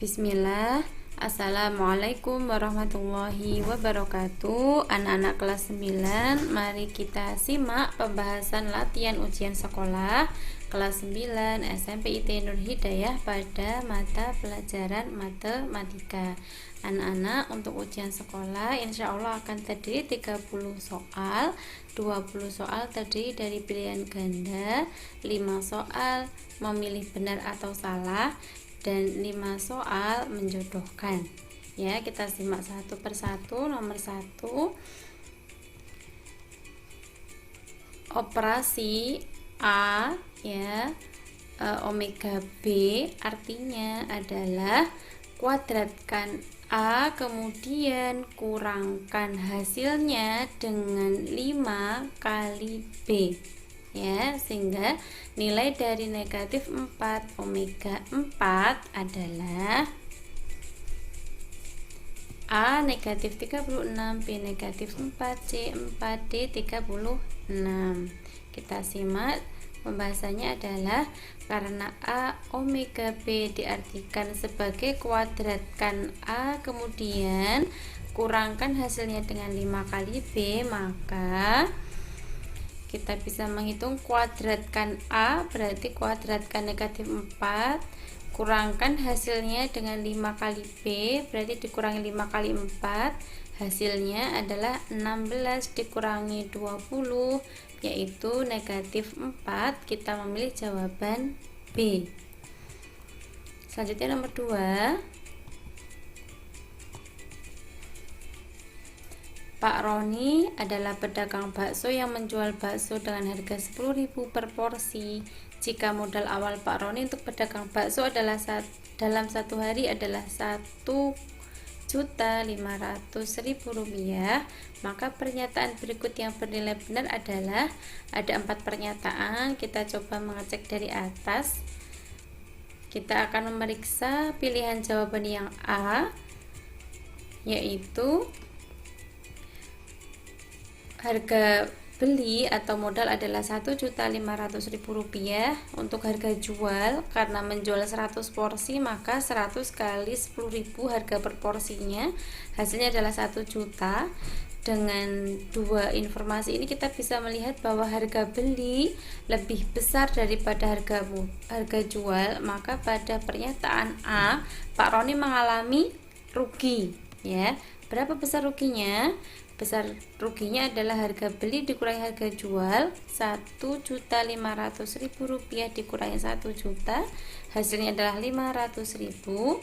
Bismillah. Assalamualaikum warahmatullahi wabarakatuh. Anak-anak kelas 9, mari kita simak pembahasan latihan ujian sekolah kelas 9 SMP IT Nur Hidayah pada mata pelajaran matematika. Anak-anak, untuk ujian sekolah insya Allah akan terdiri 30 soal, 20 soal terdiri dari pilihan ganda, 5 soal memilih benar atau salah, dan 5 soal menjodohkan. Ya, kita simak satu persatu. Nomor 1, operasi A ya, omega B artinya adalah kuadratkan A kemudian kurangkan hasilnya dengan 5 kali B ya, sehingga nilai dari negatif 4 omega 4 adalah A negatif 36, B negatif 4, C 4, D 36. Kita simak pembahasannya adalah karena A omega B diartikan sebagai kuadratkan A kemudian kurangkan hasilnya dengan 5 kali B, maka kita bisa menghitung kuadratkan A berarti kuadratkan negatif 4 kurangkan hasilnya dengan 5 kali B berarti dikurangi 5 kali 4, hasilnya adalah 16 dikurangi 20 yaitu negatif 4. Kita memilih jawaban B. Selanjutnya nomor 2, Pak Roni adalah pedagang bakso yang menjual bakso dengan harga 10.000 per porsi. Jika modal awal Pak Roni untuk pedagang bakso adalah dalam satu hari adalah 1.500.000 rupiah, maka pernyataan berikut yang bernilai benar adalah ada 4 pernyataan. Kita coba mengecek dari atas. Kita akan memeriksa pilihan jawaban yang A, yaitu harga beli atau modal adalah 1.500.000 rupiah. Untuk harga jual, karena menjual 100 porsi maka 100 kali 10.000 harga per porsinya, hasilnya adalah 1 juta. Dengan dua informasi ini kita bisa melihat bahwa harga beli lebih besar daripada harga jual, maka pada pernyataan A Pak Roni mengalami rugi ya. Berapa besar ruginya? Besar ruginya adalah harga beli dikurangi harga jual, 1.500.000 rupiah dikurangi 1 juta, hasilnya adalah 500.000.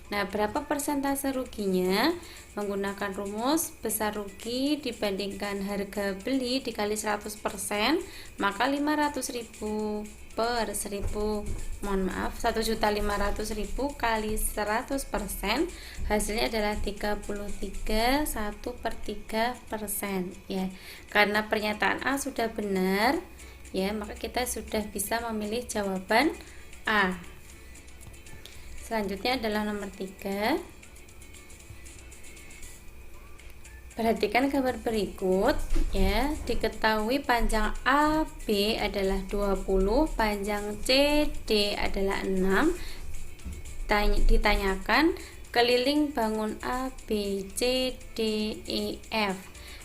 Nah, berapa persentase ruginya? Menggunakan rumus besar rugi dibandingkan harga beli dikali 100%, maka 500.000 per 1.500.000 kali 100%, hasilnya adalah 33,1/3% ya. Karena pernyataan A sudah benar ya, maka kita sudah bisa memilih jawaban A. Selanjutnya adalah nomor 3. Perhatikan gambar berikut ya. Diketahui panjang AB adalah 20, panjang CD adalah 6. Ditanyakan keliling bangun A, B, C, D, E, F.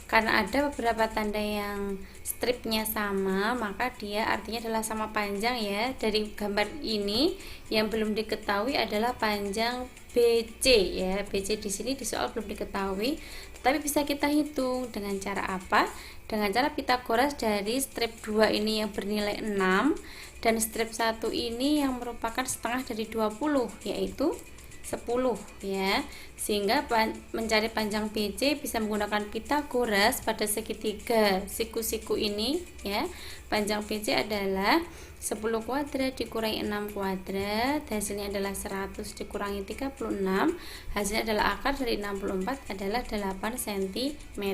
Karena ada beberapa tanda yang stripnya sama, maka dia artinya adalah sama panjang ya. Dari gambar ini yang belum diketahui adalah panjang BC ya. BC di sini di soal belum diketahui, tetapi bisa kita hitung dengan cara apa? Dengan cara Pythagoras dari strip 2 ini yang bernilai 6 dan strip 1 ini yang merupakan setengah dari 20 yaitu 10 ya, sehingga mencari panjang BC bisa menggunakan Pythagoras pada segitiga siku-siku ini ya. Panjang BC adalah 10 kuadrat dikurangi 6 kuadrat, hasilnya adalah 100 dikurangi 36, hasilnya adalah akar dari 64 adalah 8 cm.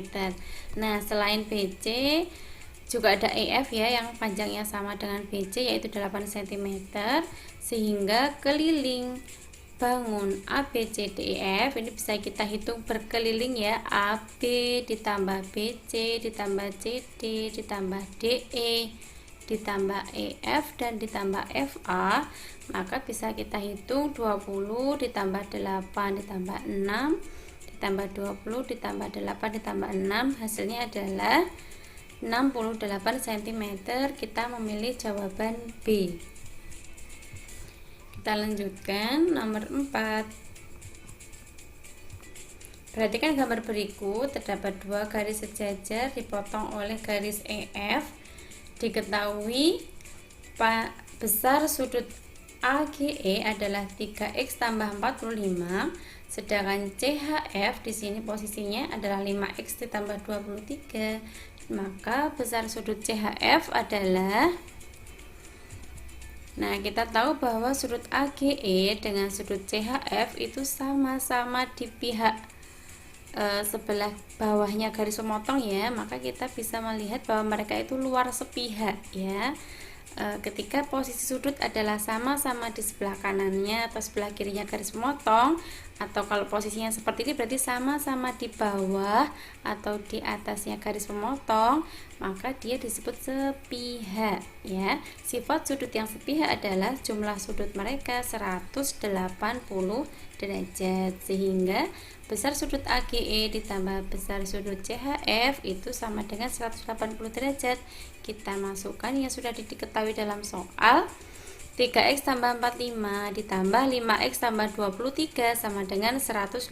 Nah, selain BC juga ada EF ya yang panjangnya sama dengan BC yaitu 8 cm, sehingga keliling bangun A, B, C, D, E, F ini bisa kita hitung berkeliling ya. A, B ditambah B, C ditambah C, D ditambah D, E ditambah EF dan ditambah FA, maka bisa kita hitung 20 ditambah 8 ditambah 6 ditambah 20 ditambah 8 ditambah 6, hasilnya adalah 68 cm. Kita memilih jawaban B. Kita lanjutkan nomor 4. Perhatikan gambar berikut, terdapat dua garis sejajar dipotong oleh garis EF. Diketahui besar sudut AGE adalah 3x tambah 45, sedangkan CHF di sini posisinya adalah 5x ditambah 23. Maka besar sudut CHF adalah, nah kita tahu bahwa sudut AGE dengan sudut CHF itu sama-sama di pihak sebelah bawahnya garis pemotong ya, maka kita bisa melihat bahwa mereka itu luar sepihak ya. Ketika posisi sudut adalah sama-sama di sebelah kanannya atau sebelah kirinya garis pemotong, atau kalau posisinya seperti ini berarti sama-sama di bawah atau di atasnya garis pemotong, maka dia disebut sepihak ya. Sifat sudut yang sepihak adalah jumlah sudut mereka 180 derajat, sehingga besar sudut AGE ditambah besar sudut CHF itu sama dengan 180 derajat. Kita masukkan yang sudah diketahui dalam soal. 3x tambah 45 ditambah 5x tambah 23 sama dengan 180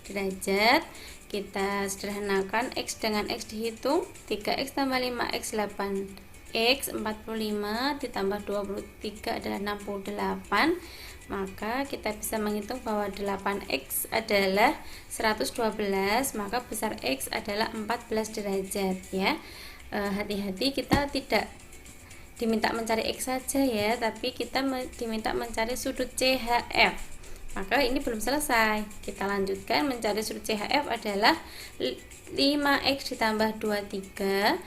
derajat. Kita sederhanakan, x dengan x dihitung, 3x tambah 5x 8x, 45 ditambah 23 adalah 68. Maka kita bisa menghitung bahwa 8x adalah 112, maka besar x adalah 14 derajat ya. Hati-hati, kita tidak diminta mencari x saja ya, tapi kita diminta mencari sudut CHF. Maka ini belum selesai. Kita lanjutkan, mencari sudut CHF adalah 5x ditambah 23.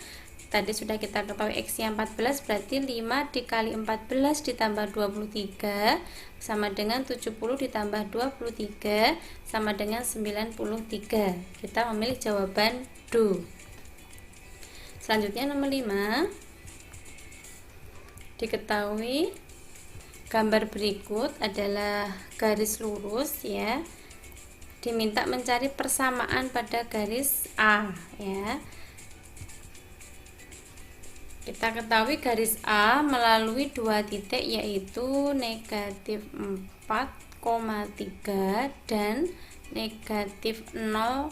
Tadi sudah kita ketahui x nya 14, berarti 5 dikali 14 ditambah 23 sama dengan 70 ditambah 23 sama dengan 93. Kita memilih jawaban D. Selanjutnya nomor 5. Diketahui gambar berikut adalah garis lurus ya. Diminta mencari persamaan pada garis A ya. Kita ketahui garis A melalui dua titik, yaitu negatif 4,3 dan negatif 2,0.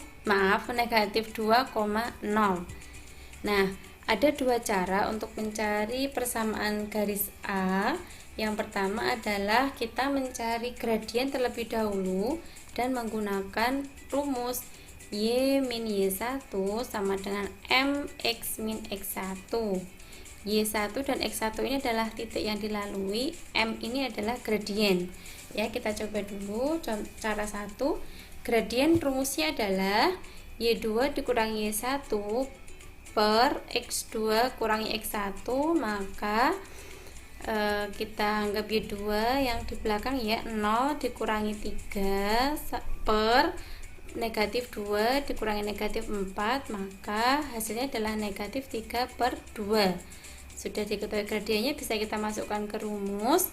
Nah, ada dua cara untuk mencari persamaan garis A. Yang pertama adalah kita mencari gradien terlebih dahulu dan menggunakan rumus Y min Y1 sama dengan MX min X1. Y1 dan X1 ini adalah titik yang dilalui, M ini adalah gradien. Ya, kita coba dulu cara 1. Gradien rumusnya adalah Y2 dikurangi Y1 per X2 kurangi X1, maka kita anggap Y2 yang di belakang ya 0 dikurangi 3 per negatif 2 dikurangi negatif 4, maka hasilnya adalah negatif 3 per 2. Sudah diketahui gradiennya, bisa kita masukkan ke rumus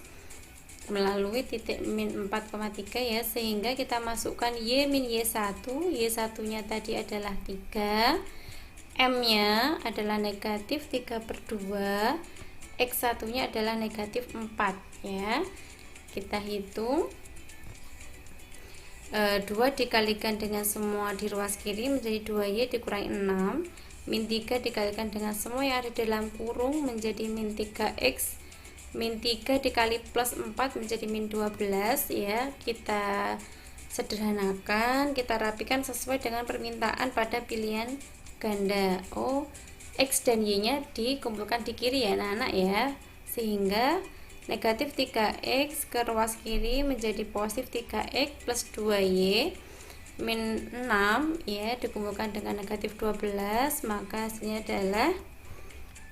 melalui titik min 4,3 ya, sehingga kita masukkan Y min Y1. Y1 nya tadi adalah 3, M nya adalah negatif 3 per 2, X1 nya adalah negatif 4 ya. Kita hitung, 2 dikalikan dengan semua di ruas kiri menjadi 2Y dikurangi 6, min 3 dikalikan dengan semua yang ada dalam kurung menjadi min 3x, min 3 dikali plus 4 menjadi min 12 ya. Kita sederhanakan, kita rapikan sesuai dengan permintaan pada pilihan ganda. X dan Y nya dikumpulkan di kiri ya anak-anak ya, sehingga negatif 3x ke ruas kiri menjadi positif 3x plus 2y min 6 ya, dikumpulkan dengan negatif 12, maka hasilnya adalah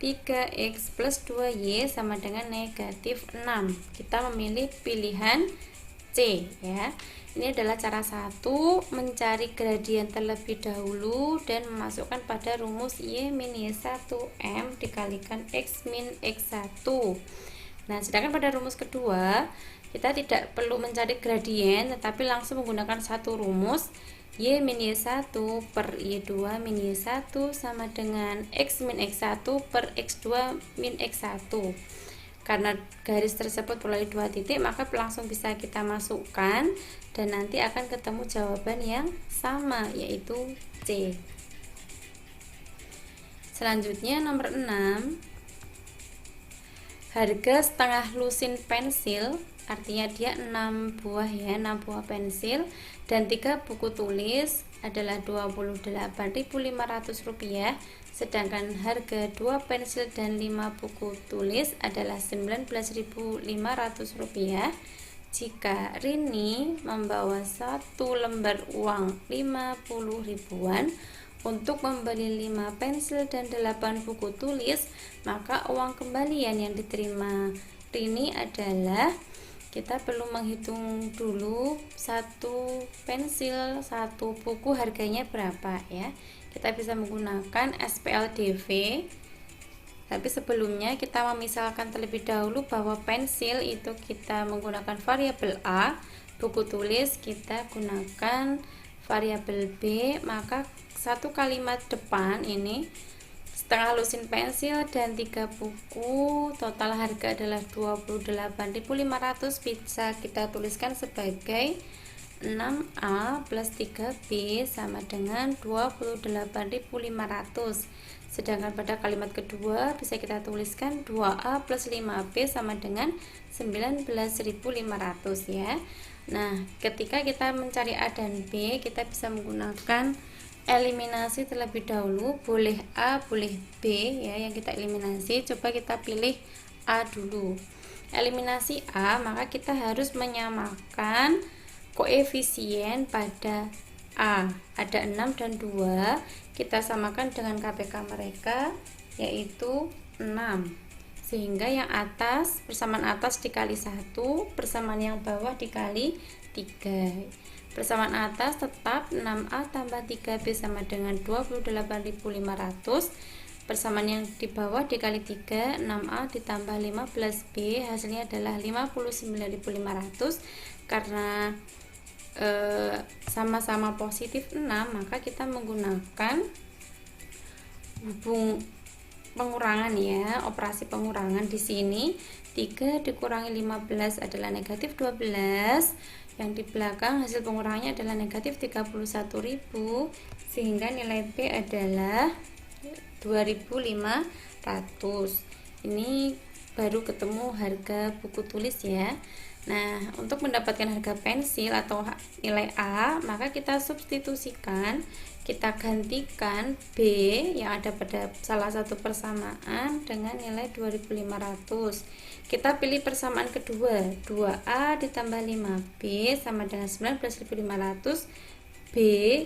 3x plus 2y sama dengan negatif 6. Kita memilih pilihan C ya. Ini adalah cara satu, mencari gradien terlebih dahulu dan memasukkan pada rumus Y min Y1M dikalikan X min X1. Nah, sedangkan pada rumus kedua, kita tidak perlu mencari gradien, tetapi langsung menggunakan satu rumus, Y min Y1 per Y2 min Y1 sama dengan X min X1 per X2 min X1. Karena garis tersebut melalui dua titik, maka langsung bisa kita masukkan dan nanti akan ketemu jawaban yang sama, yaitu C. Selanjutnya nomor 6, harga setengah lusin pensil, artinya dia 6 buah ya, 6 buah pensil dan 3 buku tulis adalah Rp28.500, sedangkan harga 2 pensil dan 5 buku tulis adalah Rp19.500. Jika Rini membawa satu lembar uang 50 ribuan untuk membeli 5 pensil dan 8 buku tulis, maka uang kembalian yang diterima Rini adalah, kita perlu menghitung dulu satu pensil, satu buku harganya berapa ya. Kita bisa menggunakan SPLDV, tapi sebelumnya kita memisalkan terlebih dahulu bahwa pensil itu kita menggunakan variabel A, buku tulis kita gunakan variabel B. Maka satu kalimat depan ini setengah lusin pensil dan 3 buku, total harga adalah Rp28.500, bisa kita tuliskan sebagai 6A plus 3B sama dengan Rp28.500. Sedangkan pada kalimat kedua bisa kita tuliskan 2A plus 5B sama dengan Rp19.500 ya. Nah, ketika kita mencari A dan B, kita bisa menggunakan eliminasi terlebih dahulu, boleh A, boleh B ya yang kita eliminasi. Coba kita pilih A dulu. Eliminasi A, maka kita harus menyamakan koefisien pada A. Ada 6 dan 2, kita samakan dengan KPK mereka, yaitu 6. Sehingga yang atas, persamaan atas dikali 1, persamaan yang bawah dikali 3. Persamaan atas tetap 6A tambah 3B sama dengan 28.500. Persamaan yang di bawah dikali 3, 6A ditambah 15B, hasilnya adalah 59.500. Karena sama-sama positif 6, maka kita menggunakan hubung pengurangan ya, operasi pengurangan. Di sini 3 dikurangi 15 adalah negatif 12, yang di belakang hasil pengurangannya adalah negatif 31.000, sehingga nilai B adalah 2.500. Ini baru ketemu harga buku tulis ya. Nah, untuk mendapatkan harga pensil atau nilai A, maka kita substitusikan, kita gantikan B yang ada pada salah satu persamaan dengan nilai 2.500. Kita pilih persamaan kedua, 2A ditambah 5B sama dengan 19.500. B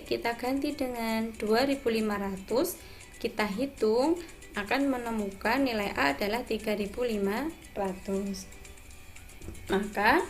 kita ganti dengan 2.500, kita hitung akan menemukan nilai A adalah 3.500. Maka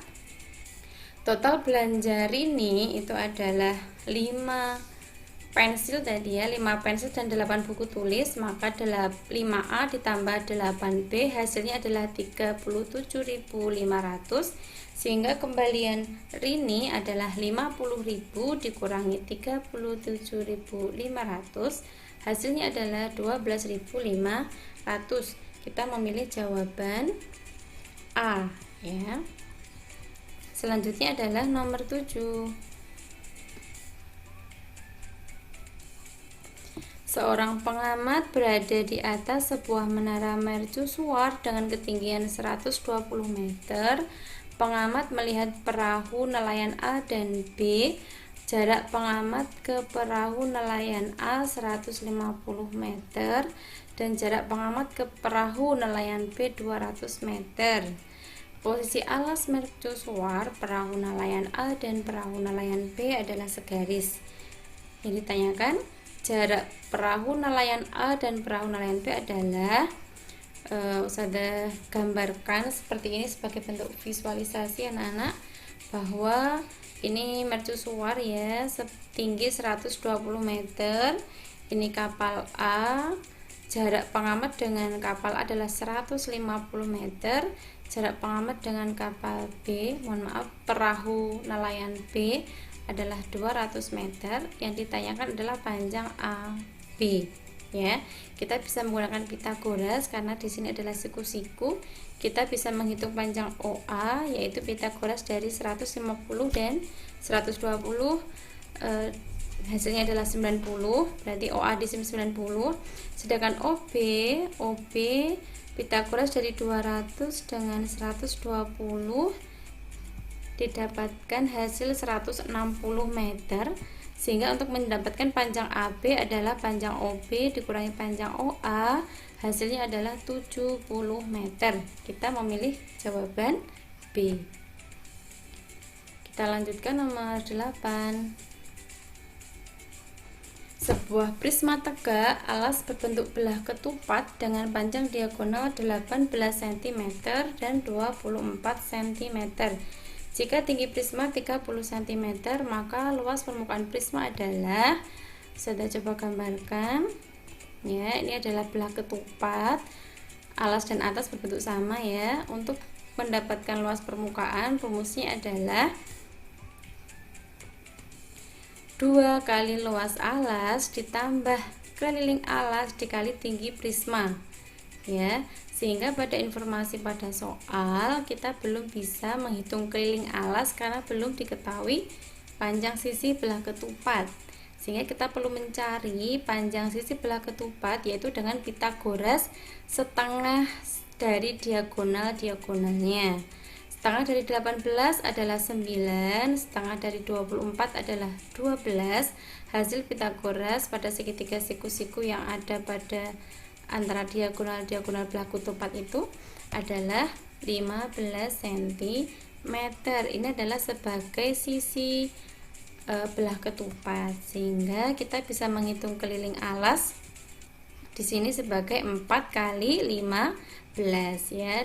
total belanja Rini itu adalah 5 pensil tadi ya, 5 pensil dan 8 buku tulis, maka 5A ditambah 8B hasilnya adalah 37.500, sehingga kembalian Rini adalah 50.000 dikurangi 37.500, hasilnya adalah 12.500. Kita memilih jawaban A ya. Selanjutnya adalah nomor 7. Seorang pengamat berada di atas sebuah menara mercusuar dengan ketinggian 120 meter. Pengamat melihat perahu nelayan A dan B. Jarak pengamat ke perahu nelayan A 150 meter dan jarak pengamat ke perahu nelayan B 200 meter. Posisi alas mercusuar perahu nelayan A dan perahu nelayan B adalah segaris. Yang ditanyakan, jarak perahu nelayan A dan perahu nelayan B adalah, Ustazah gambarkan seperti ini sebagai bentuk visualisasi anak-anak. bahwa ini mercusuar ya, setinggi 120 meter. Ini kapal A, jarak pengamat dengan kapal A adalah 150 meter. Jarak pengamat dengan kapal B, perahu nelayan B adalah 200 meter. Yang ditanyakan adalah panjang AB. Ya, kita bisa menggunakan Pitagoras karena di sini adalah siku-siku. Kita bisa menghitung panjang OA, yaitu Pitagoras dari 150 dan 120, hasilnya adalah 90, berarti OA di sini 90. Sedangkan OB Pitagoras dari 200 dengan 120 didapatkan hasil 160 meter. Sehingga untuk mendapatkan panjang AB adalah panjang OB dikurangi panjang OA, hasilnya adalah 70 meter. Kita memilih jawaban B. Kita lanjutkan nomor 8. Sebuah prisma tegak alas berbentuk belah ketupat dengan panjang diagonal 18 cm dan 24 cm. Jika tinggi prisma 30 cm, maka luas permukaan prisma adalah, sudah coba gambarkan ya, ini adalah belah ketupat, alas dan atas berbentuk sama ya. Untuk mendapatkan luas permukaan, rumusnya adalah 2 kali luas alas ditambah keliling alas dikali tinggi prisma ya. Sehingga pada informasi pada soal kita belum bisa menghitung keliling alas karena belum diketahui panjang sisi belah ketupat. Sehingga kita perlu mencari panjang sisi belah ketupat, yaitu dengan Pitagoras setengah dari diagonalnya. Setengah dari 18 adalah 9, setengah dari 24 adalah 12. Hasil Pitagoras pada segitiga siku-siku yang ada pada antara diagonal belah ketupat itu adalah 15 cm. Ini adalah sebagai sisi belah ketupat, sehingga kita bisa menghitung keliling alas di sini sebagai 4 kali 15 ya.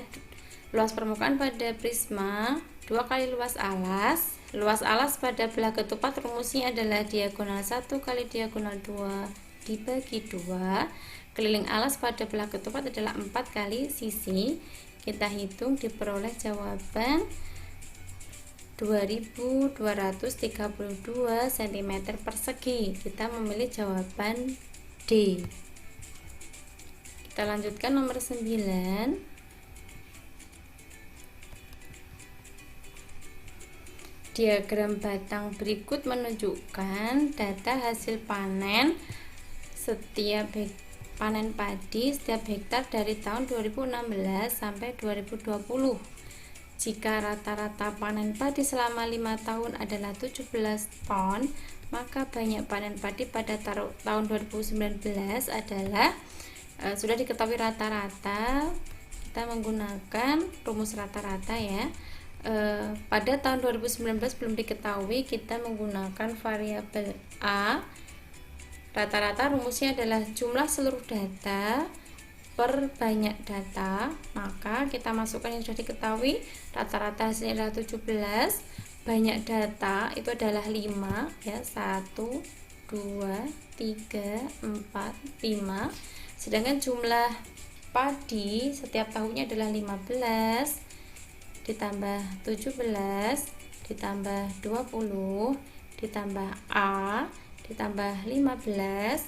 Luas permukaan pada prisma 2 kali luas alas. Luas alas pada belah ketupat rumusnya adalah diagonal 1 kali diagonal 2 dibagi 2. Keliling alas pada belah ketupat adalah 4 kali sisi. Kita hitung, diperoleh jawaban 2232 cm persegi. Kita memilih jawaban D. Kita lanjutkan nomor 9. Diagram batang berikut menunjukkan data hasil panen panen padi setiap hektar dari tahun 2016 sampai 2020. Jika rata-rata panen padi selama 5 tahun adalah 17 ton, maka banyak panen padi pada tahun 2019 adalah, sudah diketahui rata-rata, kita menggunakan rumus rata-rata ya. Pada tahun 2019 belum diketahui, kita menggunakan variabel A. Rata-rata rumusnya adalah jumlah seluruh data per banyak data. Maka kita masukkan yang sudah diketahui, rata-rata hasilnya adalah 17, banyak data itu adalah 5 ya, 1 2 3 4 5. Sedangkan jumlah padi setiap tahunnya adalah 15 ditambah 17 ditambah 20 ditambah A ditambah 15,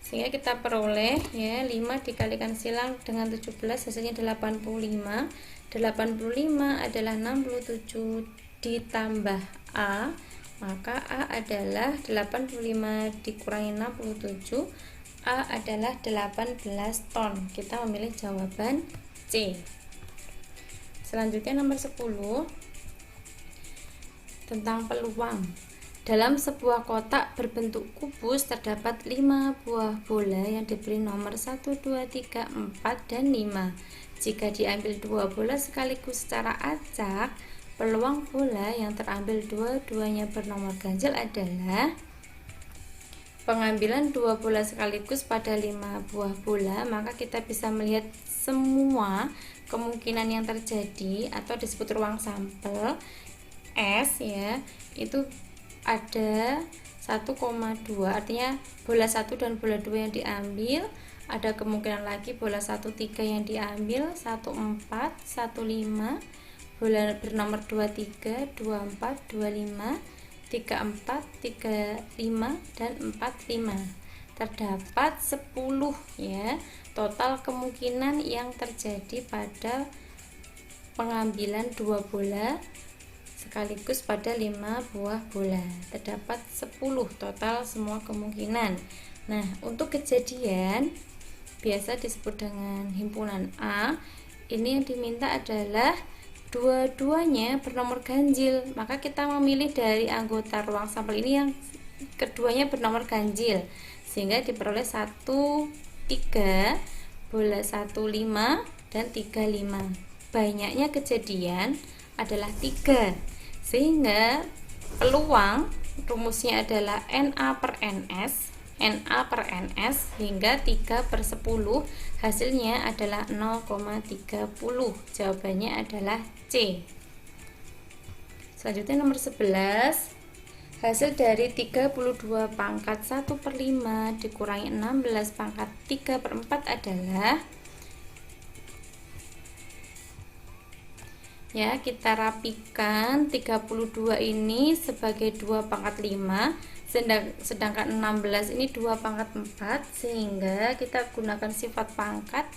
sehingga kita peroleh ya, 5 dikalikan silang dengan 17 hasilnya 85. 85 adalah 67 ditambah A, maka A adalah 85 dikurangi 67, A adalah 18 ton. Kita memilih jawaban C. Selanjutnya nomor 10, tentang peluang. Dalam sebuah kotak berbentuk kubus terdapat 5 buah bola yang diberi nomor 1, 2, 3, 4, dan 5. Jika diambil 2 bola sekaligus secara acak, peluang bola yang terambil dua-duanya bernomor ganjil adalah, pengambilan 2 bola sekaligus pada 5 buah bola, maka kita bisa melihat semua kemungkinan yang terjadi atau disebut ruang sampel S ya, itu ada 1,2, artinya bola 1 dan bola 2 yang diambil, ada kemungkinan lagi bola 1,3 yang diambil, 1,4, 1,5, bola bernomor 23, 24, 25, 34, 35, dan 45. Terdapat 10 ya total kemungkinan yang terjadi pada pengambilan 2 bola sekaligus pada 5 buah bola. Terdapat 10 total semua kemungkinan. Nah, untuk kejadian biasa disebut dengan himpunan A, ini yang diminta adalah dua-duanya bernomor ganjil, maka kita memilih dari anggota ruang sampel ini yang keduanya bernomor ganjil, sehingga diperoleh 1,3, bola 1,5, dan 3,5. Banyaknya kejadian adalah 3, sehingga peluang rumusnya adalah NA per NS hingga 3/10, hasilnya adalah 0,30. Jawabannya adalah C. Selanjutnya nomor 11, hasil dari 32 pangkat 1/5 dikurangi 16 pangkat 3/4 adalah, ya, kita rapikan 32 ini sebagai 2 pangkat 5, sedangkan 16 ini 2 pangkat 4, sehingga kita gunakan sifat pangkat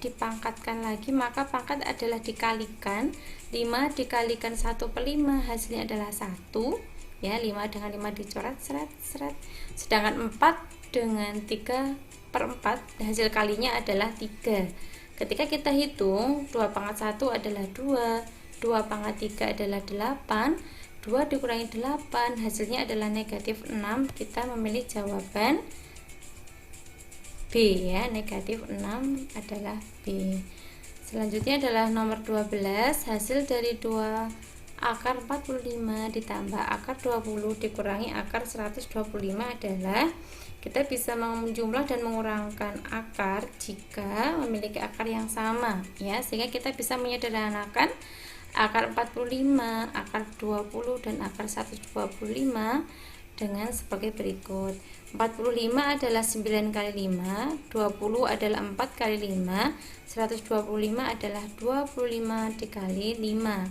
dipangkatkan lagi, maka pangkat adalah dikalikan, 5 dikalikan 1/5 hasilnya adalah 1 ya, 5 dengan 5 dicoret seret, sedangkan 4 dengan 3/4 hasil kalinya adalah 3. Ketika kita hitung 2 pangkat 1 adalah 2, 2 pangkat 3 adalah 8, 2 dikurangi 8 hasilnya adalah negatif 6. Kita memilih jawaban B ya, negatif 6 adalah B. Selanjutnya adalah nomor 12, hasil dari 2 akar 45 ditambah akar 20 dikurangi akar 125 adalah, kita bisa menjumlah dan mengurangkan akar jika memiliki akar yang sama ya, sehingga kita bisa menyederhanakan akar 45, akar 20, dan akar 125 dengan sebagai berikut. 45 adalah 9 kali 5, 20 adalah 4 kali 5, 125 adalah 25 dikali 5.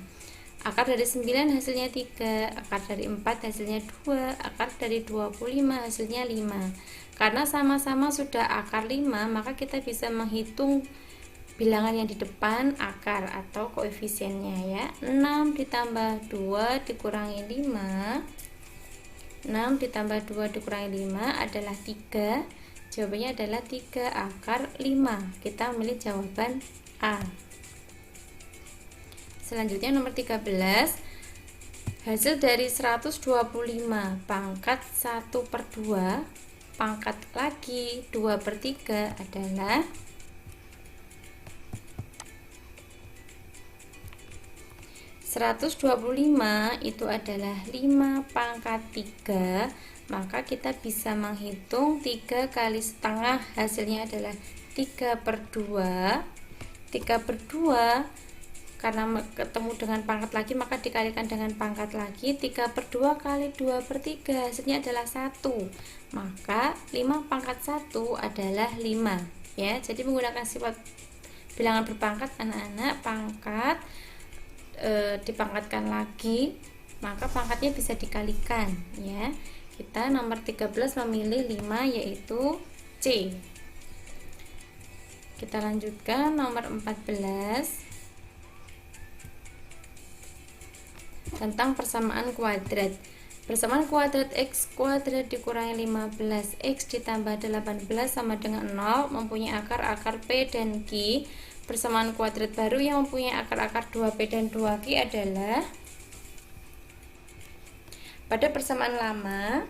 Akar dari 9 hasilnya 3, akar dari 4 hasilnya 2, akar dari 25 hasilnya 5. Karena sama-sama sudah akar 5, maka kita bisa menghitung bilangan yang di depan akar atau koefisiennya ya. 6 ditambah 2 dikurangi 5, 6 ditambah 2 dikurangi 5 adalah 3. Jawabannya adalah 3 akar 5. Kita memilih jawaban A. Selanjutnya nomor 13, hasil dari 125 pangkat 1/2 pangkat lagi 2/3 adalah, itu adalah 5 pangkat 3, maka kita bisa menghitung 3 kali setengah hasilnya adalah 3/2. 3/2 karena ketemu dengan pangkat lagi maka dikalikan dengan pangkat lagi, 3/2 kali 2/3 hasilnya adalah 1, maka 5 pangkat 1 adalah 5 ya. Jadi menggunakan sifat bilangan berpangkat anak-anak, pangkat dipangkatkan lagi maka pangkatnya bisa dikalikan ya. Kita nomor 13 memilih 5 yaitu C. Kita lanjutkan nomor 14 tentang persamaan kuadrat. Persamaan kuadrat x kuadrat dikurangi 15x ditambah 18 sama dengan 0 mempunyai akar P dan Q. Persamaan kuadrat baru yang mempunyai akar 2P dan 2Q adalah, pada persamaan lama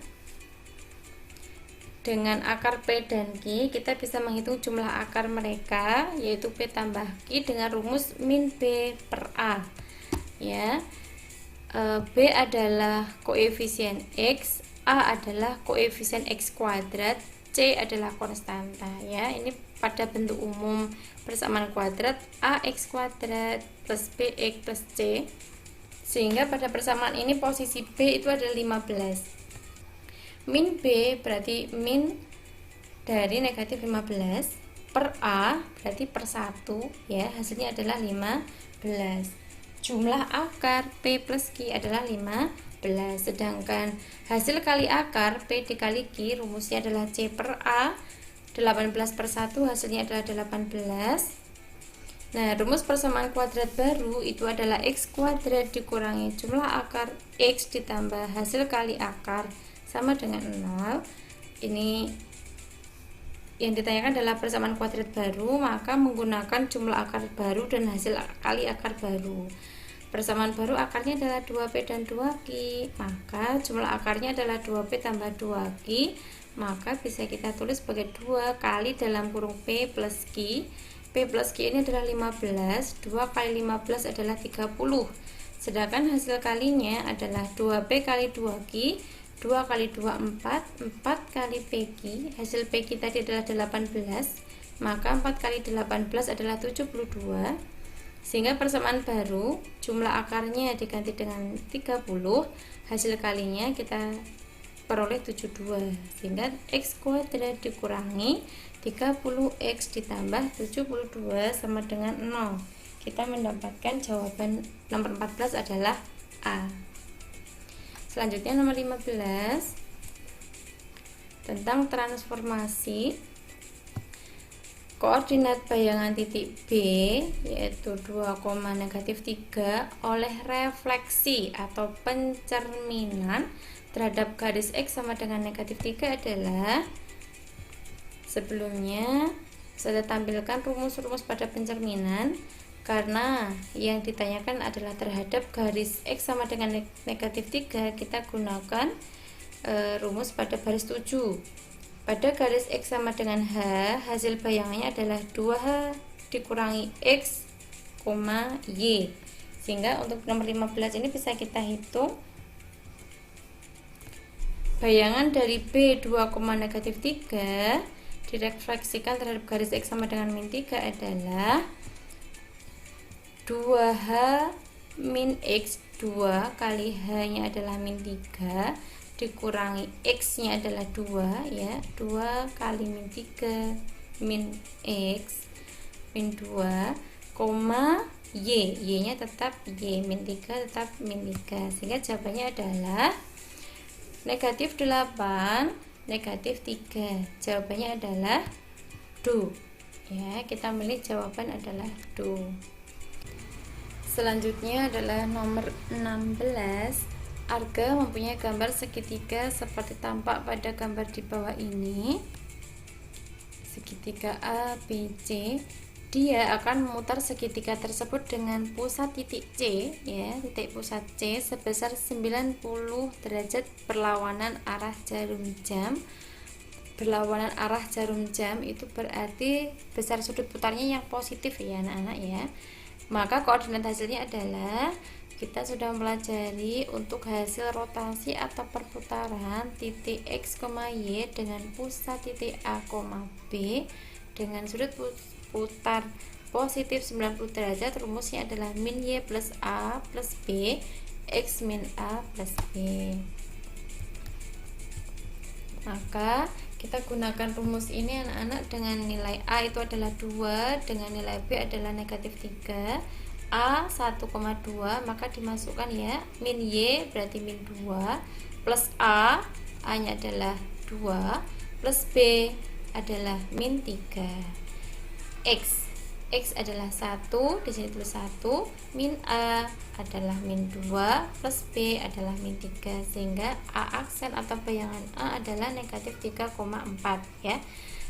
dengan akar P dan Q kita bisa menghitung jumlah akar mereka yaitu P tambah Q dengan rumus min B per A ya. B adalah koefisien X, A adalah koefisien X kuadrat, C adalah konstanta ya. Ini pada bentuk umum persamaan kuadrat AX kuadrat plus BX plus C. Sehingga pada persamaan ini posisi B itu adalah 15. Min B berarti min dari negatif 15 per A berarti per 1 ya, hasilnya adalah 15. Jumlah akar P plus Q adalah 15, sedangkan hasil kali akar P dikali Q rumusnya adalah C per A, 18 per 1 hasilnya adalah 18. Nah, rumus persamaan kuadrat baru itu adalah X kuadrat dikurangi jumlah akar X ditambah hasil kali akar sama dengan 0. Ini yang ditanyakan adalah persamaan kuadrat baru, maka menggunakan jumlah akar baru dan hasil kali akar baru. Persamaan baru akarnya adalah 2P dan 2Q, maka jumlah akarnya adalah 2P tambah 2Q, maka bisa kita tulis sebagai 2 kali dalam kurung P plus Q. P plus Q ini adalah 15, 2 kali 15 adalah 30, sedangkan hasil kalinya adalah 2P kali 2Q, 2 kali 2 4, 4 kali PQ, hasil PQ tadi adalah 18, maka 4 kali 18 adalah 72, sehingga persamaan baru jumlah akarnya diganti dengan 30, hasil kalinya kita peroleh 72, sehingga X kuadrat dikurangi 30X ditambah 72 sama dengan 0. Kita mendapatkan jawaban nomor 14 adalah A. Selanjutnya nomor 15 tentang transformasi koordinat bayangan titik B yaitu 2, negatif 3 oleh refleksi atau pencerminan terhadap garis X sama dengan negatif 3 adalah, sebelumnya saya tampilkan rumus-rumus pada pencerminan karena yang ditanyakan adalah terhadap garis X sama dengan negatif 3, kita gunakan rumus pada baris 7. Pada garis X sama dengan H, hasil bayangannya adalah 2H dikurangi X, Y. Sehingga untuk nomor 15 ini bisa kita hitung bayangan dari B 2, negatif 3 direfleksikan terhadap garis X sama dengan min 3 adalah 2H min X, 2 kali H nya adalah min 3 dikurangi X nya adalah 2 ya, 2 kali min 3 min X min 2, Y nya tetap Y, min 3 tetap min 3, sehingga jawabannya adalah negatif 8 negatif 3. Jawabannya adalah do ya, kita milih jawaban adalah do. Selanjutnya adalah nomor 16. Arga mempunyai gambar segitiga seperti tampak pada gambar di bawah ini. Segitiga A, B, C. Dia akan memutar segitiga tersebut dengan pusat titik C ya, titik pusat C sebesar 90 derajat berlawanan arah jarum jam. Berlawanan arah jarum jam itu berarti besar sudut putarnya yang positif ya anak-anak ya. Maka koordinat hasilnya adalah, kita sudah mempelajari untuk hasil rotasi atau perputaran titik X, Y dengan pusat titik A, B dengan sudut putar positif 90 derajat, rumusnya adalah min Y plus A plus B X min A plus B. Maka kita gunakan rumus ini anak-anak dengan nilai A itu adalah 2, dengan nilai B adalah negatif 3, A 1,2, maka dimasukkan ya, min Y berarti min 2 plus A nya adalah 2 plus B adalah min 3. X adalah 1, di sini tulis 1, min A adalah min 2 plus B adalah min 3, sehingga A aksen atau bayangan A adalah negatif 3,4 ya.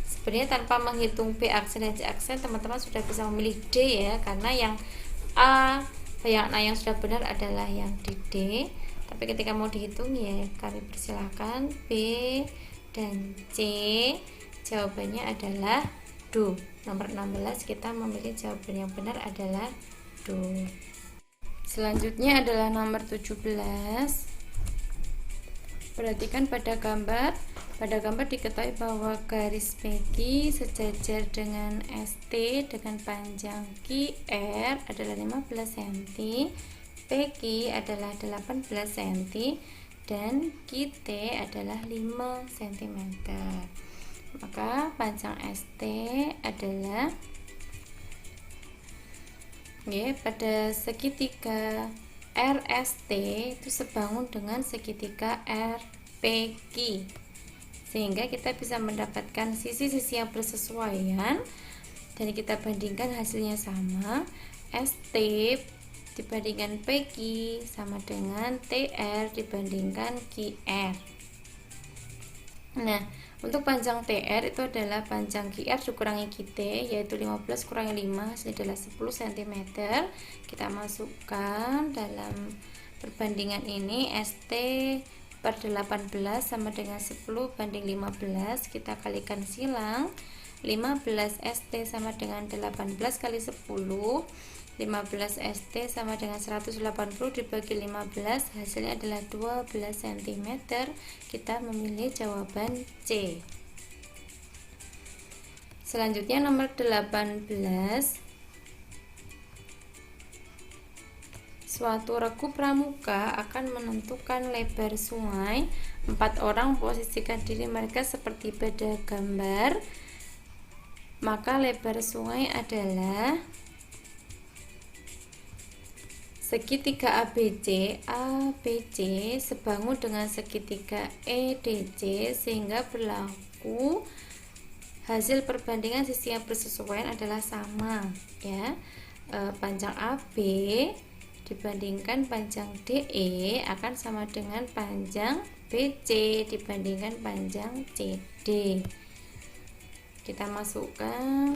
Sebenarnya tanpa menghitung B aksen dan C aksen, teman-teman sudah bisa memilih D ya, karena yang A bayangan A yang sudah benar adalah yang di D. Tapi ketika mau dihitung ya kami persilahkan B dan C, jawabannya adalah do. Nomor 16 kita memilih jawaban yang benar adalah do. Selanjutnya adalah nomor 17 Perhatikan pada gambar diketahui bahwa garis PQ sejajar dengan ST dengan panjang QR adalah 15 cm, PQ adalah 18 cm, dan QT adalah 5 cm. Maka panjang ST adalah pada segitiga RST itu sebangun dengan segitiga RPQ, sehingga kita bisa mendapatkan sisi-sisi yang bersesuaian dan kita bandingkan hasilnya sama. ST dibandingkan PQ sama dengan TR dibandingkan QR. Nah, untuk panjang TR itu adalah panjang QR dikurangi QT, yaitu 15 kurangi 5 hasilnya adalah 10 cm. Kita masukkan dalam perbandingan ini ST per 18 sama dengan 10 banding 15. Kita kalikan silang, 15 ST sama dengan 18 kali 10, 15 ST sama dengan 180 dibagi 15, hasilnya adalah 12 cm. Kita memilih jawaban C. Selanjutnya nomor 18. Suatu regu pramuka akan menentukan lebar sungai. 4 orang posisikan diri mereka seperti pada gambar. Maka lebar sungai adalah segitiga ABC sebangun dengan segitiga EDC, sehingga berlaku hasil perbandingan sisi yang bersesuaian adalah sama ya. Panjang AB dibandingkan panjang DE akan sama dengan panjang BC dibandingkan panjang CD. Kita masukkan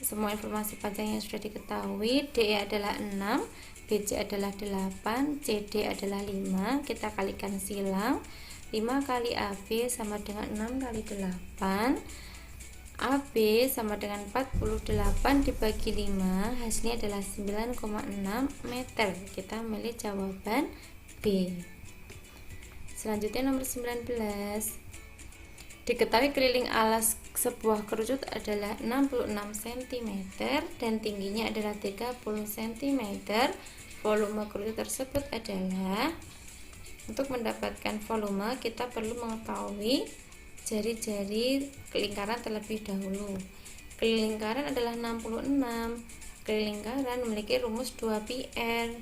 semua informasi panjang yang sudah diketahui. DE adalah 6, BC adalah 8, CD adalah 5. Kita kalikan silang, 5 kali AB sama dengan 6 kali 8. AB sama dengan 48 dibagi 5, hasilnya adalah 9,6 meter. Kita memilih jawaban B. Selanjutnya nomor 19. Diketahui keliling alas sebuah kerucut adalah 66 cm dan tingginya adalah 30 cm. Volume kerucut tersebut adalah, untuk mendapatkan volume kita perlu mengetahui jari-jari lingkaran terlebih dahulu. Keliling lingkaran adalah 66. Keliling lingkaran memiliki rumus 2πr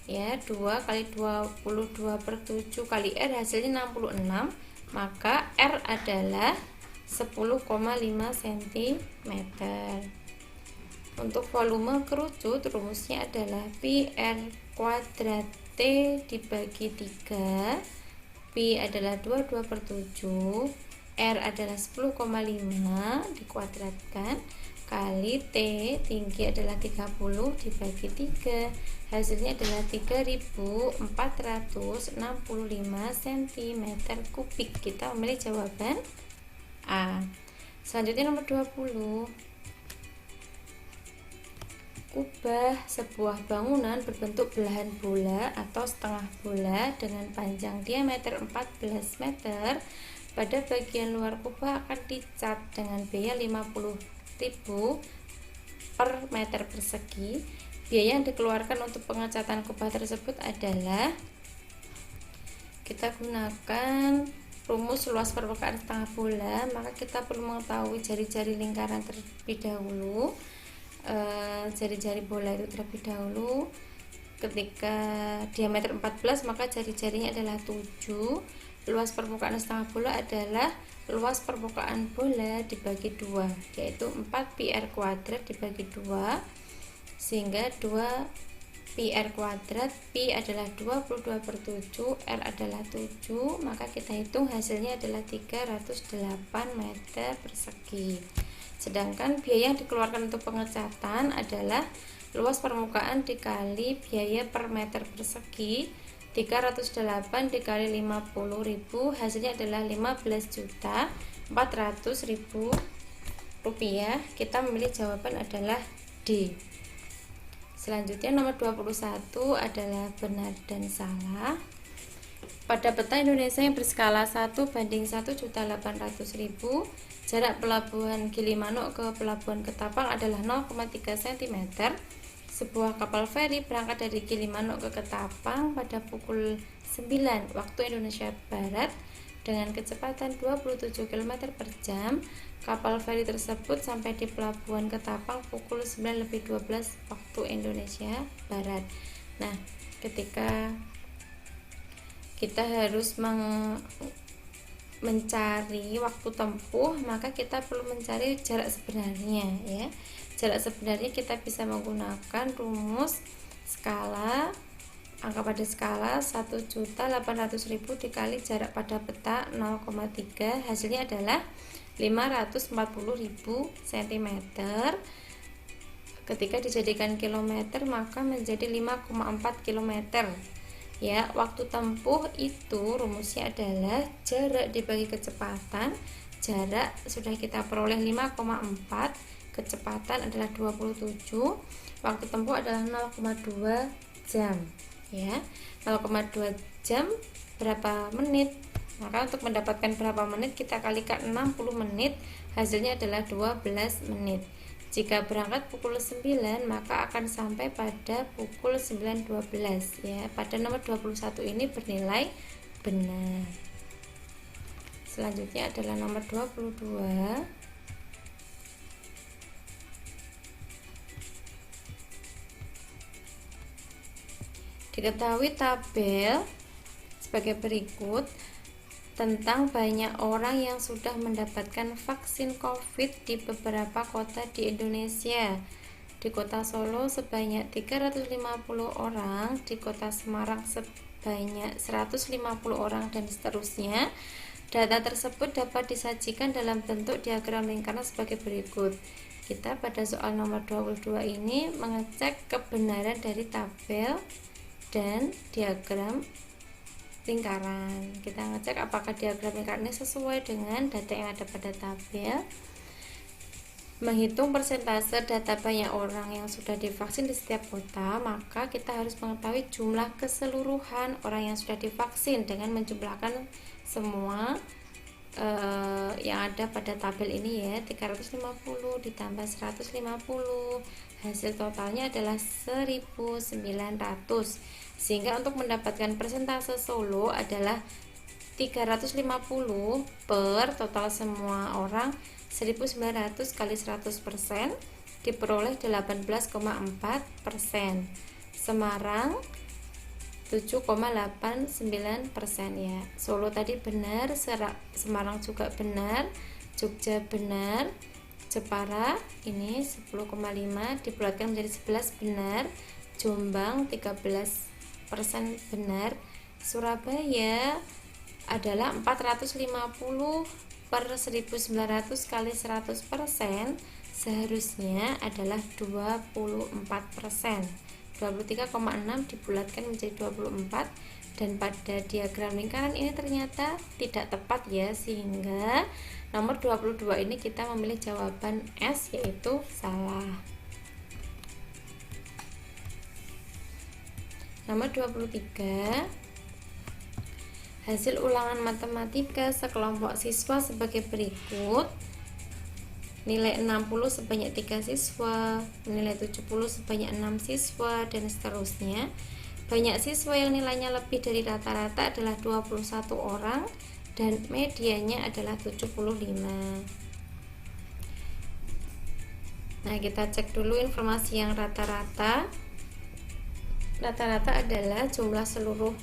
ya, 2 kali 22 per 7 kali R hasilnya 66. Maka R adalah 10,5 cm. Untuk volume kerucut rumusnya adalah PR kuadrat T dibagi 3. Pi adalah 22 per 7, R adalah 10,5 dikuadratkan kali T, tinggi adalah 30 dibagi 3, hasilnya adalah 3465 cm kubik. Kita memilih jawaban A. Selanjutnya nomor 20. Kubah sebuah bangunan berbentuk belahan bola atau setengah bola dengan panjang diameter 14 meter. Pada bagian luar kubah akan dicat dengan biaya 50.000 per meter persegi. Biaya yang dikeluarkan untuk pengecatan kubah tersebut adalah, kita gunakan rumus luas permukaan setengah bola, maka kita perlu mengetahui jari-jari lingkaran terlebih dahulu. Jari-jari bola itu terlebih dahulu. Ketika diameter 14 maka jari-jarinya adalah 7. Luas permukaan setengah bola adalah luas permukaan bola dibagi 2, yaitu 4πr kuadrat dibagi 2, sehingga 2πr kuadrat, Pi adalah 22 per 7, R adalah 7, maka kita hitung hasilnya adalah 308 meter persegi. Sedangkan biaya yang dikeluarkan untuk pengecatan adalah luas permukaan dikali biaya per meter persegi, 308 dikali 50.000, hasilnya adalah 15.400.000 rupiah. Kita memilih jawaban adalah D. Selanjutnya nomor 21 adalah benar dan salah. Pada peta Indonesia yang berskala 1:1.800.000, jarak pelabuhan Gilimanuk ke pelabuhan Ketapang adalah 0,3 cm. Sebuah kapal feri berangkat dari Gilimanuk ke Ketapang pada pukul 9 waktu Indonesia Barat dengan kecepatan 27 km per jam. Kapal feri tersebut sampai di pelabuhan Ketapang pukul 9:12 waktu Indonesia Barat. Nah, ketika kita harus mencari waktu tempuh, maka kita perlu mencari jarak sebenarnya ya. Jarak sebenarnya kita bisa menggunakan rumus skala, angka pada skala 1.800.000 dikali jarak pada peta 0,3, hasilnya adalah 540.000 cm. Ketika dijadikan kilometer maka menjadi 5,4 km. Ya, waktu tempuh itu rumusnya adalah jarak dibagi kecepatan. Jarak sudah kita peroleh 5,4, kecepatan adalah 27, waktu tempuh adalah 0,2 jam. Ya, 0,2 jam berapa menit? Maka untuk mendapatkan berapa menit kita kalikan 60 menit, hasilnya adalah 12 menit. Jika berangkat pukul 9 maka akan sampai pada pukul 9.12 ya. Pada nomor 21 ini bernilai benar. Selanjutnya adalah nomor 22. Diketahui tabel sebagai berikut tentang banyak orang yang sudah mendapatkan vaksin COVID di beberapa kota di Indonesia. Di kota Solo sebanyak 350 orang, di kota Semarang sebanyak 150 orang, dan seterusnya. Data tersebut dapat disajikan dalam bentuk diagram lingkaran sebagai berikut. Kita pada soal nomor 22 ini mengecek kebenaran dari tabel dan diagram lingkaran. Kita ngecek apakah diagram lingkaran ini sesuai dengan data yang ada pada tabel. Menghitung persentase data banyak orang yang sudah divaksin di setiap kota, maka kita harus mengetahui jumlah keseluruhan orang yang sudah divaksin dengan menjumlahkan semua yang ada pada tabel ini ya. 350 ditambah 150, hasil totalnya adalah 1900. Sehingga untuk mendapatkan persentase Solo adalah 350 per total semua orang 1900 kali 100% diperoleh 18,4%. Semarang 7,89% ya. Solo tadi benar, Semarang juga benar, Jogja benar, Jepara ini 10,5 dibulatkan menjadi 11 benar, Jombang 13% benar, Surabaya adalah 450 per 1900 kali 100%, seharusnya adalah 24%. 23,6 dibulatkan menjadi 24, dan pada diagram lingkaran ini ternyata tidak tepat ya, sehingga nomor 22 ini kita memilih jawaban S, yaitu salah. Nomor 23, hasil ulangan matematika sekelompok siswa sebagai berikut. Nilai 60 sebanyak 3 siswa, nilai 70 sebanyak 6 siswa, dan seterusnya. Banyak siswa yang nilainya lebih dari rata-rata adalah 21 orang dan medianya adalah 75. Nah, kita cek dulu informasi yang rata-rata. Rata-rata adalah jumlah seluruh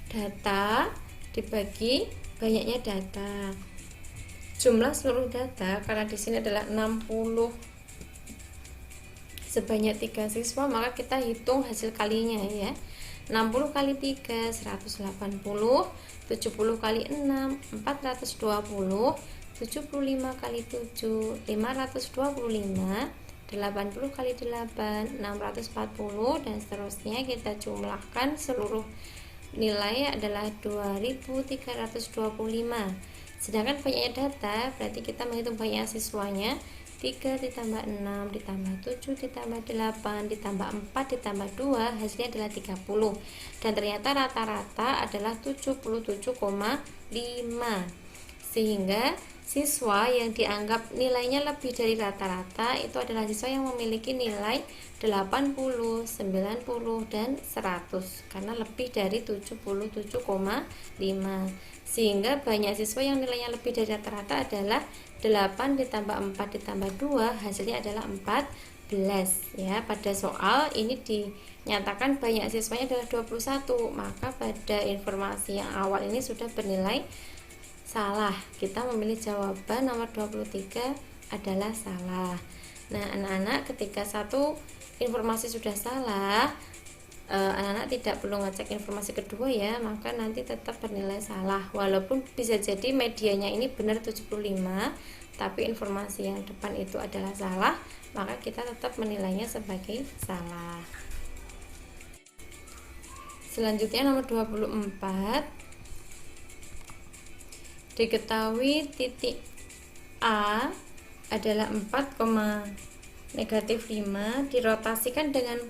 data dibagi banyaknya data. Jumlah seluruh data karena di sini adalah 60 sebanyak 3 siswa, maka kita hitung hasil kalinya ya. 60 kali 3 180, 70 kali 6 420, 75 kali 7 525, 80 kali 8 640, dan seterusnya. Kita jumlahkan seluruh nilai adalah 2325. Sedangkan banyaknya data berarti kita menghitung banyak siswanya. 3 ditambah 6 ditambah 7 ditambah 8 ditambah 4 ditambah 2 hasilnya adalah 30, dan ternyata rata-rata adalah 77,5, sehingga siswa yang dianggap nilainya lebih dari rata-rata itu adalah siswa yang memiliki nilai 80, 90, dan 100 karena lebih dari 77,5, sehingga banyak siswa yang nilainya lebih dari rata-rata adalah 8 ditambah 4 ditambah 2 hasilnya adalah 14 ya. Pada soal ini dinyatakan banyak siswanya adalah 21, maka pada informasi yang awal ini sudah bernilai salah. Kita memilih jawaban nomor 23 adalah salah. Nah, anak-anak ketika satu informasi sudah salah, anak-anak tidak perlu ngecek informasi kedua ya, maka nanti tetap bernilai salah. Walaupun bisa jadi medianya ini benar 75, tapi informasi yang depan itu adalah salah, maka kita tetap menilainya sebagai salah. Selanjutnya nomor 24. Diketahui titik A adalah 4,-5 dirotasikan dengan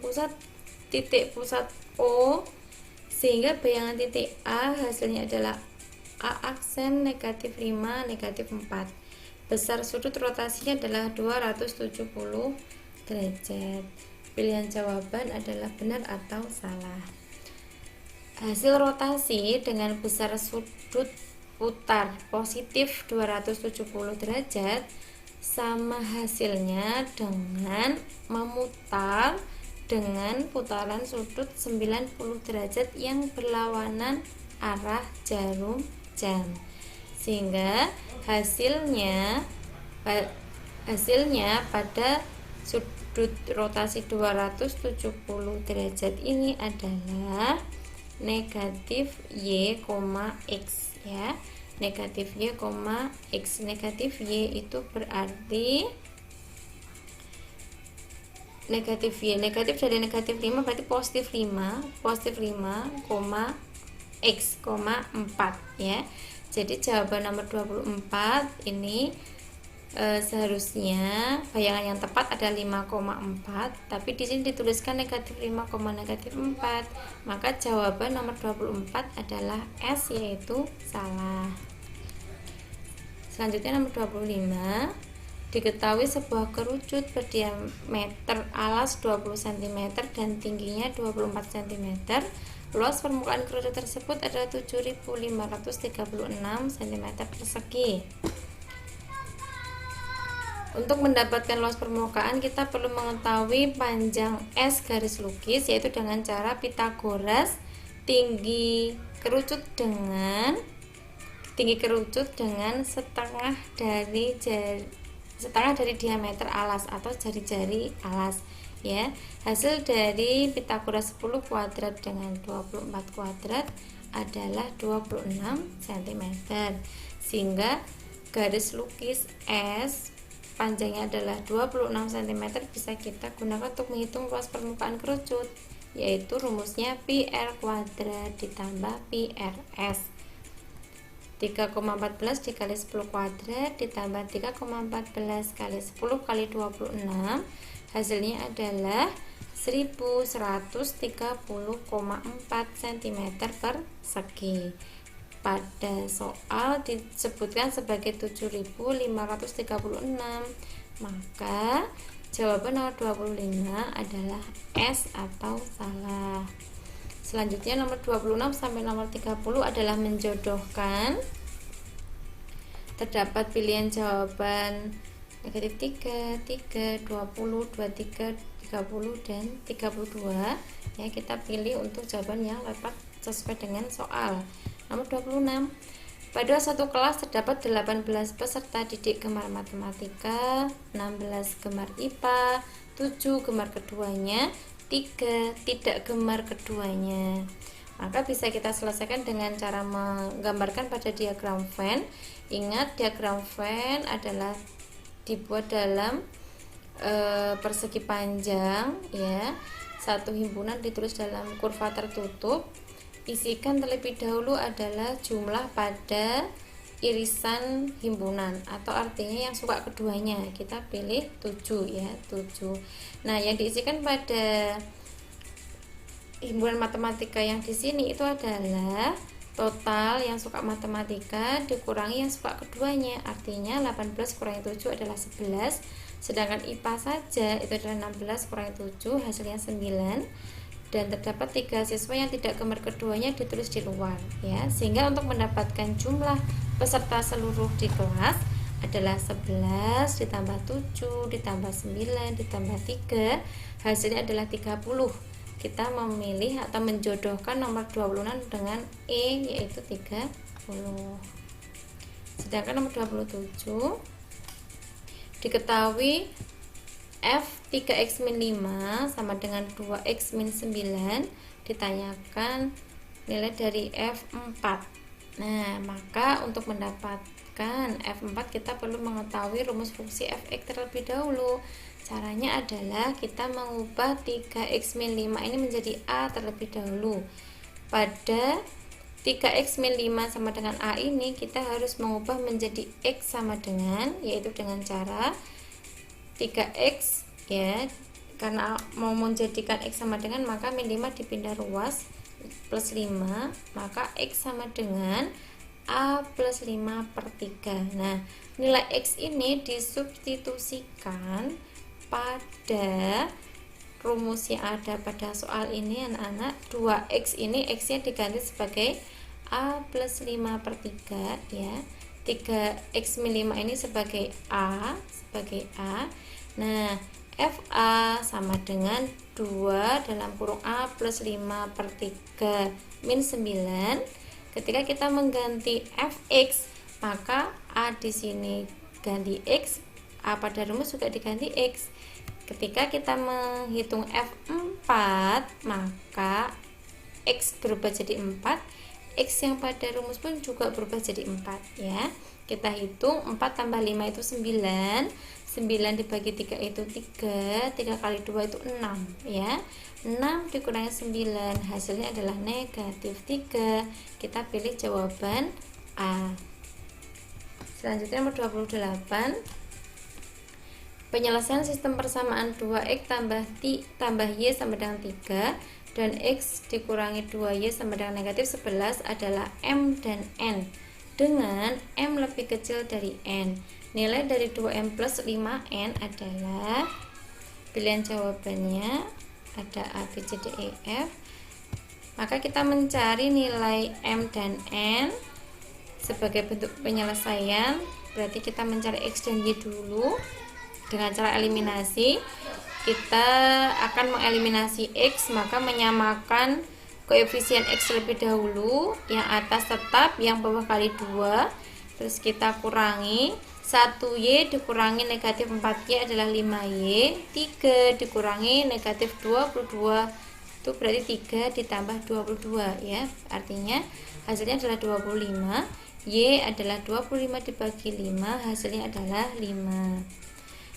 titik pusat O, sehingga bayangan titik A hasilnya adalah A aksen -5, -4. Besar sudut rotasinya adalah 270 derajat. Pilihan jawaban adalah benar atau salah. Hasil rotasi dengan besar sudut putar positif 270 derajat sama hasilnya dengan memutar dengan putaran sudut 90 derajat yang berlawanan arah jarum jam, sehingga hasilnya pada sudut rotasi 270 derajat ini adalah negatif Y, X ya. Negatif Y, X. Negatif Y itu berarti negatif Y, negatif dari negatif 5 berarti positif 5, X, 4 ya. Jadi jawaban nomor 24 ini seharusnya bayangan yang tepat ada 5,4, tapi di sini dituliskan negatif 5, negatif 4, maka jawaban nomor 24 adalah S, yaitu salah. Selanjutnya nomor 25. Diketahui sebuah kerucut berdiameter alas 20 cm dan tingginya 24 cm. Luas permukaan kerucut tersebut adalah 7.536 cm persegi. Untuk mendapatkan luas permukaan, kita perlu mengetahui panjang S garis lukis, yaitu dengan cara Pitagoras. Tinggi kerucut dengan setengah dari diameter alas atau jari-jari alas ya. Hasil dari Pitagoras 10 kuadrat dengan 24 kuadrat adalah 26 cm, sehingga garis lukis S panjangnya adalah 26 cm bisa kita gunakan untuk menghitung luas permukaan kerucut, yaitu rumusnya PR kuadrat ditambah PRS. 3,14 dikali 10 kuadrat ditambah 3,14 kali 10 kali 26 hasilnya adalah 1130,4 cm persegi. Pada soal disebutkan sebagai 7.536, maka jawaban nomor 25 adalah S atau salah. Selanjutnya nomor 26 sampai nomor 30 adalah menjodohkan. Terdapat pilihan jawaban negatif 3, 3, 20, 23, 30, dan 32 ya. Kita pilih untuk jawaban yang tepat sesuai dengan soal. Nomor 26. Pada satu kelas terdapat 18 peserta didik gemar matematika, 16 gemar IPA, 7 gemar keduanya, 3 tidak gemar keduanya. Maka bisa kita selesaikan dengan cara menggambarkan pada diagram Venn. Ingat, diagram Venn adalah dibuat dalam persegi panjang ya. Satu himpunan ditulis dalam kurva tertutup. Isikan terlebih dahulu adalah jumlah pada irisan himpunan atau artinya yang suka keduanya, kita pilih 7 ya, 7. Nah, yang diisikan pada himpunan matematika yang di sini itu adalah total yang suka matematika dikurangi yang suka keduanya, artinya 18 kurangi 7 adalah 11, sedangkan IPA saja itu adalah 16 kurangi 7 hasilnya 9, dan terdapat 3 siswa yang tidak gemar keduanya ditulis di luar ya, sehingga untuk mendapatkan jumlah peserta seluruh di kelas adalah 11 ditambah 7 ditambah 9 ditambah 3, hasilnya adalah 30. Kita memilih atau menjodohkan nomor 26 dengan E yaitu 30. Sedangkan nomor 27 diketahui F 3x-5 sama dengan 2x-9, ditanyakan nilai dari F4. Nah, maka untuk mendapatkan F4 kita perlu mengetahui rumus fungsi fx terlebih dahulu. Caranya adalah kita mengubah 3x-5 ini menjadi A terlebih dahulu. Pada 3x-5 sama dengan A ini kita harus mengubah menjadi X sama dengan, yaitu dengan cara 3x ya, karena mau menjadikan X sama dengan maka min 5 dipindah ruas plus 5, maka X sama dengan A plus 5 per 3. Nah, nilai X ini disubstitusikan pada rumus yang ada pada soal ini anak-anak. 2x ini x nya diganti sebagai A plus 5 per 3 ya, 3x-5 ini sebagai A. Nah, FA sama dengan 2 dalam kurung A plus 5 per 3 min 9. Ketika kita mengganti fx, maka A di sini ganti x, A pada rumus juga diganti x. Ketika kita menghitung F4, maka X berubah jadi 4, X yang pada rumus pun juga berubah jadi 4 ya. Kita hitung 4 tambah 5 itu 9, 9 dibagi 3 itu 3, 3 kali 2 itu 6 ya. 6 dikurangi 9 hasilnya adalah negatif 3. Kita pilih jawaban A. Selanjutnya nomor 28, penyelesaian sistem persamaan 2x tambah y sama dengan 3 dan x dikurangi 2y sama dengan negatif 11 adalah m dan n, dengan m lebih kecil dari n. Nilai dari 2m plus 5n adalah, pilihan jawabannya ada A, B, C, D, E, F. Maka kita mencari nilai m dan n sebagai bentuk penyelesaian, berarti kita mencari x dan y dulu. Dengan cara eliminasi, kita akan mengeliminasi x, maka menyamakan koefisien x terlebih dahulu, yang atas tetap, yang bawah kali 2, terus kita kurangi 1y dikurangi negatif 4y adalah 5y, 3 dikurangi negatif 22 itu berarti 3 ditambah 22 ya, artinya hasilnya adalah 25. Y adalah 25 dibagi 5, hasilnya adalah 5.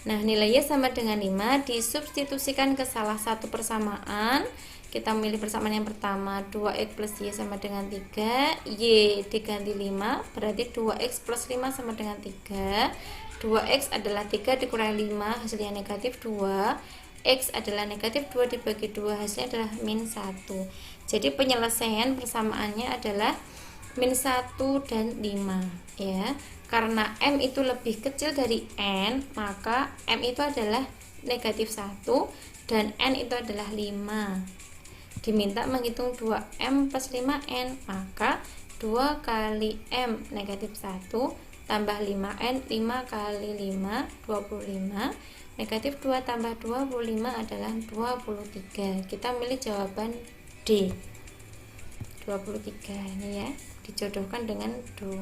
Nah, nilai Y sama dengan 5 disubstitusikan ke salah satu persamaan. Kita memilih persamaan yang pertama, 2x plus Y sama dengan 3, Y diganti 5, berarti 2x plus 5 sama dengan 3. 2x adalah 3 dikurangi 5, hasilnya negatif 2. X adalah negatif 2 dibagi 2, hasilnya adalah min 1. Jadi penyelesaian persamaannya adalah min 1 dan 5 ya. Karena M itu lebih kecil dari N, maka M itu adalah negatif 1 dan N itu adalah 5. Diminta menghitung 2M plus 5N, maka 2 kali M negatif 1 tambah 5N, 5 kali 5 25, negatif 2 tambah 25 adalah 23. Kita milih jawaban D, 23 ini ya, dijodohkan dengan do.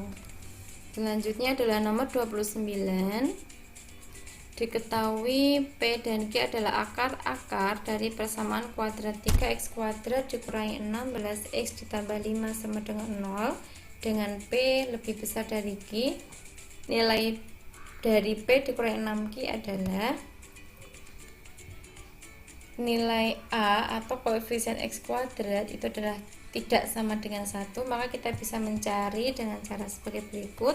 Selanjutnya adalah nomor 29. Diketahui P dan Q adalah akar-akar dari persamaan kuadrat 3x kuadrat dikurangi 16x ditambah 5 sama dengan 0, dengan P lebih besar dari Q. Nilai dari P dikurangi 6Q adalah nilai A atau koefisien x kuadrat itu adalah tidak sama dengan 1, maka kita bisa mencari dengan cara sebagai berikut.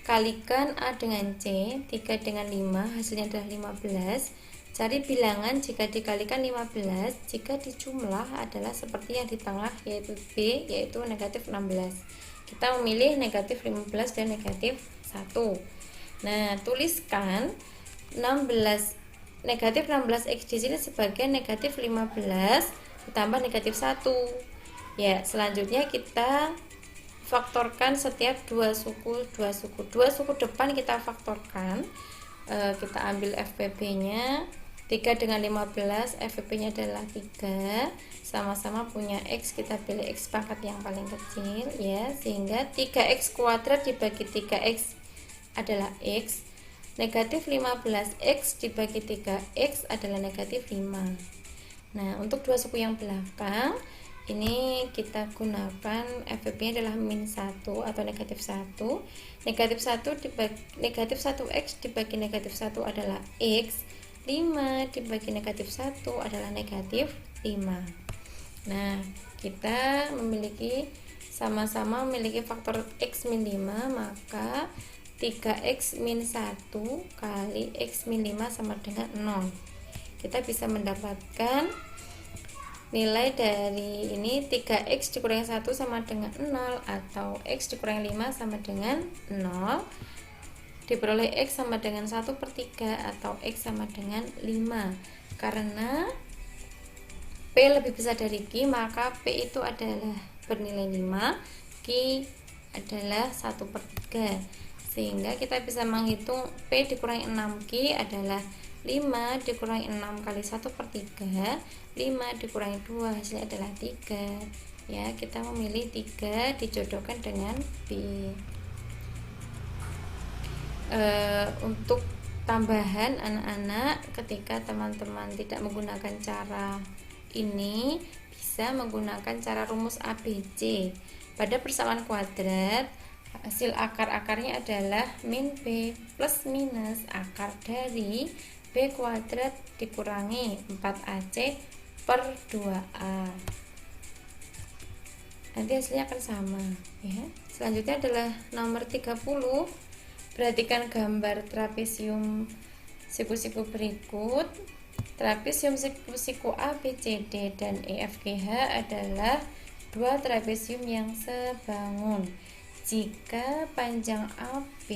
Kalikan A dengan C, 3 dengan 5, hasilnya adalah 15. Cari bilangan jika dikalikan 15, jika dijumlah adalah seperti yang di tengah, yaitu B, yaitu negatif 16. Kita memilih negatif 15 dan negatif 1. Nah, tuliskan 16, negatif 16X di sini sebagai negatif 15 ditambah negatif 1. Ya, selanjutnya kita faktorkan setiap dua suku depan kita faktorkan. Kita ambil FPB-nya 3 dengan 15, FPB-nya adalah 3, sama-sama punya X, kita pilih X pangkat yang paling kecil ya, sehingga 3X kuadrat dibagi 3X adalah X, negatif 15X dibagi 3X adalah negatif 5. Nah, untuk dua suku yang belakang ini kita gunakan FPB adalah min 1 atau negatif 1. Negatif 1 dibagi negatif 1X dibagi negatif 1 adalah X. 5 dibagi negatif 1 adalah negatif 5. Nah, kita sama-sama memiliki faktor X min 5, maka 3X min 1 kali X min 5 sama dengan 0. Kita bisa mendapatkan nilai dari ini 3X dikurangi 1 sama dengan 0, atau X dikurangi 5 sama dengan 0, diperoleh X sama dengan 1/3 atau X sama dengan 5. Karena P lebih besar dari Q, maka P itu adalah bernilai 5, Q adalah 1/3. Sehingga kita bisa menghitung P dikurangi 6Q adalah 5 dikurangi 6 kali 1/3, 5 dikurangi 2 hasilnya adalah 3. Ya, kita memilih 3 dijodohkan dengan B. Untuk tambahan anak-anak, ketika teman-teman tidak menggunakan cara ini, bisa menggunakan cara rumus ABC. Pada persamaan kuadrat, hasil akar-akarnya adalah min B plus minus akar dari B kuadrat dikurangi 4AC per 2A. Nanti hasilnya akan sama ya. Selanjutnya adalah nomor 30. Perhatikan gambar trapesium siku-siku berikut. Trapesium siku-siku A, B, C, D, dan E, F, G, H adalah dua trapesium yang sebangun. Jika panjang AB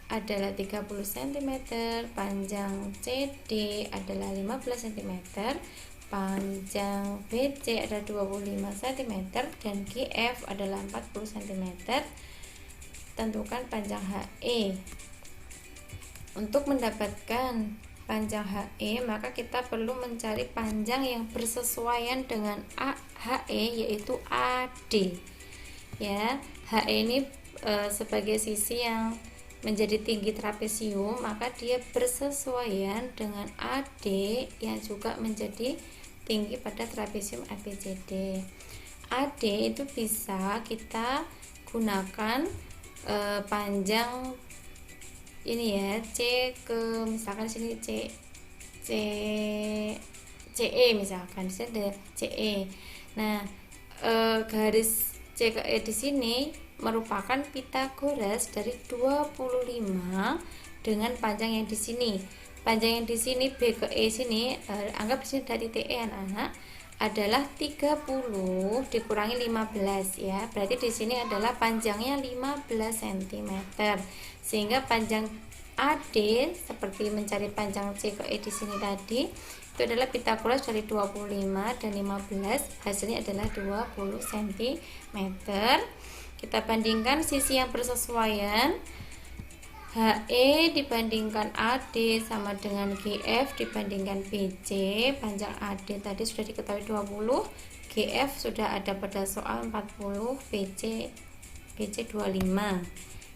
adalah 30 cm, panjang CD adalah 15 cm, panjang BC adalah 25 cm, dan GF adalah 40 cm. Tentukan panjang HE. Untuk mendapatkan panjang HE, maka kita perlu mencari panjang yang bersesuaian dengan HE, yaitu AD. Ya, HE ini sebagai sisi yang menjadi tinggi trapesium, maka dia bersesuaian dengan AD yang juga menjadi tinggi pada trapesium ABCD. AD itu bisa kita gunakan panjang ini ya, C ke misalkan sini CE misalkan, di sini ada CE. Nah, garis C ke E di sini merupakan Pythagoras dari 25 dengan panjang yang di sini. Panjang yang di sini B ke E sini, anggap di sini dari TE anak-anak, adalah 30 dikurangi 15 ya. Berarti di sini adalah panjangnya 15 cm. Sehingga panjang AD seperti mencari panjang C ke E di sini tadi, itu adalah Pythagoras dari 25 dan 15, hasilnya adalah 20 cm. Kita bandingkan sisi yang bersesuaian. HE dibandingkan AD sama dengan GF dibandingkan BC. Panjang AD tadi sudah diketahui 20, GF sudah ada pada soal 40, BC 25.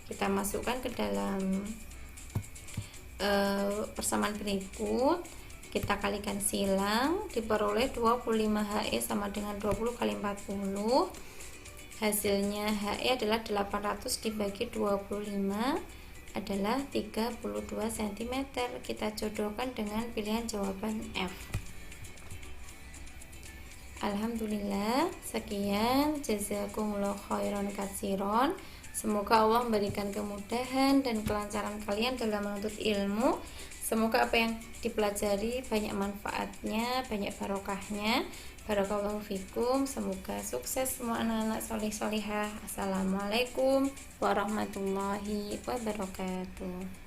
Kita masukkan ke dalam persamaan berikut. Kita kalikan silang, diperoleh 25 HE sama dengan 20 kali 40. Hasilnya HE adalah 800 dibagi 25 adalah 32 cm. Kita jodohkan dengan pilihan jawaban F. Alhamdulillah, sekian, jazakumullah khairan katsiron. Semoga Allah memberikan kemudahan dan kelancaran kalian dalam menuntut ilmu. Semoga apa yang dipelajari banyak manfaatnya, banyak barokahnya. Barakallahu fikum. Semoga sukses semua anak-anak solih solihah. Assalamualaikum warahmatullahi wabarakatuh.